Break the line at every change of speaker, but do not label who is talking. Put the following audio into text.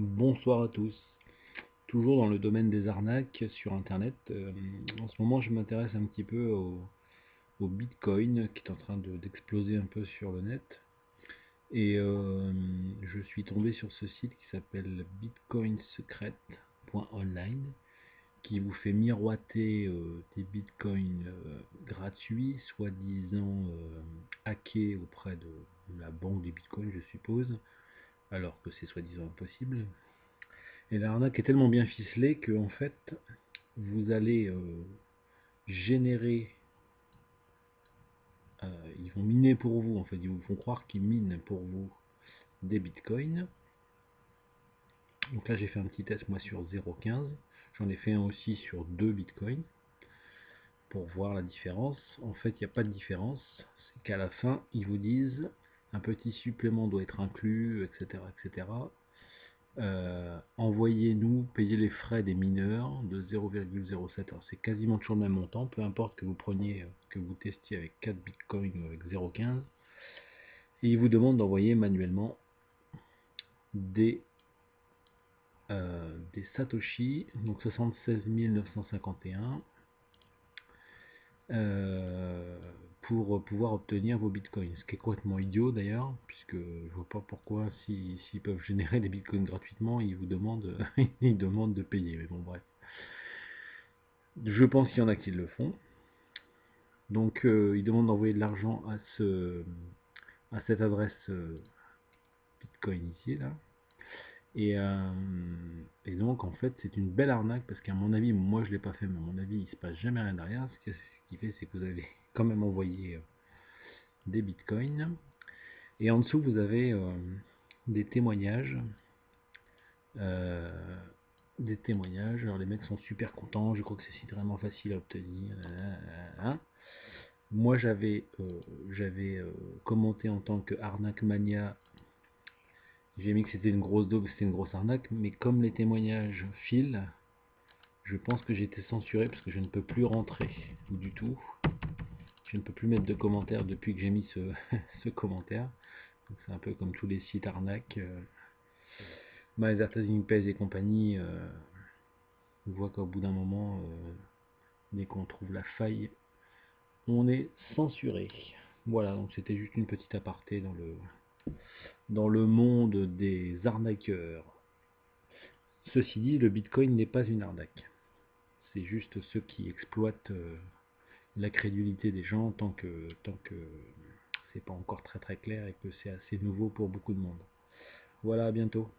Bonsoir à tous. Toujours dans le domaine des arnaques sur Internet. En ce moment, je m'intéresse un petit peu au Bitcoin qui est en train d'exploser un peu sur le net. Et je suis tombé sur ce site qui s'appelle bitcoinsecret.online qui vous fait miroiter des bitcoins gratuits, soi-disant hackés auprès de la banque des bitcoins, je suppose, alors que c'est soi-disant impossible. Et l'arnaque est tellement bien ficelée que en fait, vous allez générer, ils vont miner pour vous, en fait, ils vous font croire qu'ils minent pour vous des bitcoins. Donc là, j'ai fait un petit test moi sur 0,15. J'en ai fait un aussi sur 2 bitcoins pour voir la différence. En fait, il n'y a pas de différence. C'est qu'à la fin, ils vous disent un petit supplément doit être inclus, etc., etc. Envoyez-nous payer les frais des mineurs de 0,07. Alors c'est quasiment toujours le même montant, peu importe que vous preniez, que vous testiez avec 4 bitcoins ou avec 0,15. Et il vous demande d'envoyer manuellement des, des Satoshi, donc 76 951, pour pouvoir obtenir vos bitcoins. Ce qui est complètement idiot d'ailleurs, puisque je vois pas pourquoi, s'ils peuvent générer des bitcoins gratuitement, ils vous demandent, ils demandent de payer. Mais bon, bref. Je pense qu'il y en a qui le font. Donc ils demandent d'envoyer de l'argent à cette adresse Bitcoin ici là. Et donc en fait c'est une belle arnaque parce qu'à mon avis, moi je l'ai pas fait, mais à mon avis il se passe jamais rien derrière. Ce qui fait c'est que vous avez quand même envoyé des bitcoins. Et en dessous vous avez des témoignages. euh, des témoignages. Alors les mecs sont super contents, je crois que c'est vraiment facile à obtenir. Hein. Moi j'avais commenté en tant que arnaque mania. J'ai mis que c'était une grosse daube, c'était une grosse arnaque, mais comme les témoignages filent, je pense que j'ai été censuré parce que je ne peux plus rentrer du tout. Je ne peux plus mettre de commentaires depuis que j'ai mis ce commentaire. C'est un peu comme tous les sites arnaques. MyAdvertising Page et compagnie, on voit qu'au bout d'un moment, dès qu'on trouve la faille, on est censuré. Voilà, donc c'était juste une petite aparté dans le monde des arnaqueurs. Ceci dit, le Bitcoin n'est pas une arnaque. C'est juste ceux qui exploitent la crédulité des gens tant que c'est pas encore très très clair et que c'est assez nouveau pour beaucoup de monde. Voilà, à bientôt.